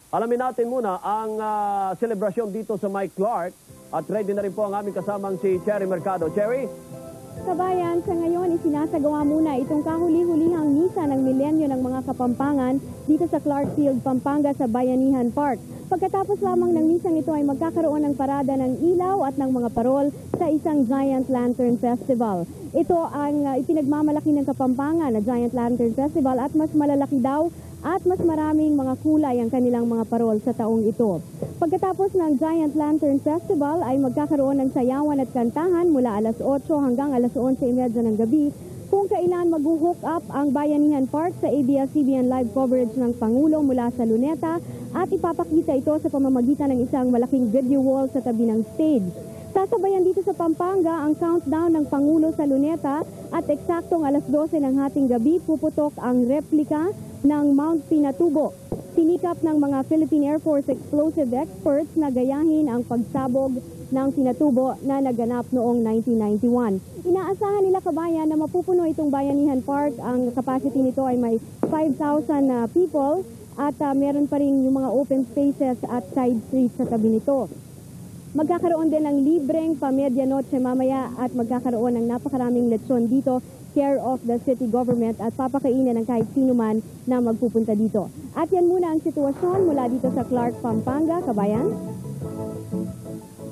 Alamin natin muna ang selebrasyon dito sa Mike Clark at ready na rin po ang aming kasamang si Cherry Mercado. Cherry? Kabayan, sa ngayon isinasagawa muna itong kahuli-hulihang misa ng milenyo ng mga Kapampangan dito sa Clark Field, Pampanga sa Bayanihan Park. Pagkatapos lamang ng misang ito ay magkakaroon ng parada ng ilaw at ng mga parol sa isang Giant Lantern Festival. Ito ang ipinagmamalaki ng Kapampangan na Giant Lantern Festival at mas malalaki daw at mas maraming mga kulay ang kanilang mga parol sa taong ito. Pagkatapos ng Giant Lantern Festival ay magkakaroon ng sayawan at kantahan mula alas 8 hanggang alas 11:30 ng gabi kung kailan mag-hook up ang Bayanihan Park sa ABS-CBN live coverage ng Pangulo mula sa Luneta at ipapakita ito sa pamamagitan ng isang malaking video wall sa tabi ng stage. Sasabayan dito sa Pampanga ang countdown ng Pangulo sa Luneta at eksaktong alas 12 ng hating gabi puputok ang replika ng Mount Pinatubo. Sinikap ng mga Philippine Air Force explosive experts na gayahin ang pagsabog ng Pinatubo na naganap noong 1991. Inaasahan nila, kabayan, na mapupuno itong Bayanihan Park. Ang capacity nito ay may 5,000 people at meron pa rin yung mga open spaces at side streets sa tabi nito. Magkakaroon din ng libreng pamedianoche mamaya at magkakaroon ng napakaraming lechon dito, care of the city government at papakainin ng kahit sino man na magpupunta dito. At yan muna ang sitwasyon mula dito sa Clark, Pampanga, kabayan.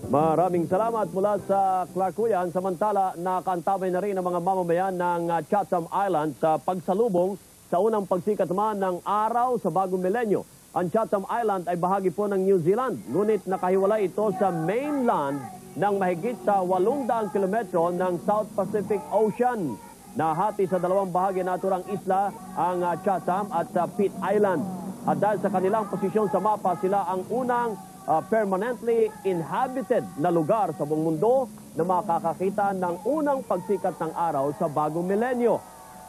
Maraming salamat mula sa Clark Kuyan. Samantala, nakaantabay na rin ang mga mamamayan ng Chatham Island sa pagsalubong sa unang pagsikat naman ng araw sa bagong milenyo. Ang Chatham Island ay bahagi po ng New Zealand, ngunit nakahiwalay ito sa mainland ng mahigit sa 800 kilometro ng South Pacific Ocean. Nahati sa dalawang bahagi naturang isla ang Chatham at Pitt Island. At dahil sa kanilang posisyon sa mapa, sila ang unang permanently inhabited na lugar sa buong mundo na makakakita ng unang pagsikat ng araw sa bagong milenyo.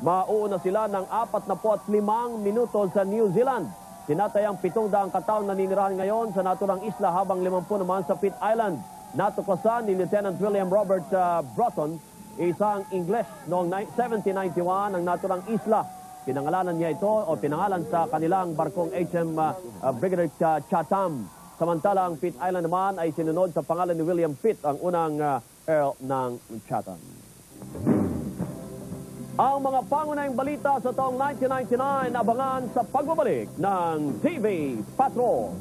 Mauuna sila ng 45 minuto sa New Zealand. Tinatayang 700 kataon naninirahan ngayon sa naturang isla habang 50 naman sa Pitt Island. Natuklasan ni Lieutenant William Robert Broughton, isang Ingles noong 1791 ang naturang isla. Pinangalanan niya ito o pinangalan sa kanilang barkong HM Brigadier Chatham. Samantala ang Pitt Island naman ay sinunod sa pangalan ni William Pitt, ang unang Earl ng Chatham. Ang mga pangunahing balita sa taong 1999 abangan sa pagbabalik ng TV Patrol.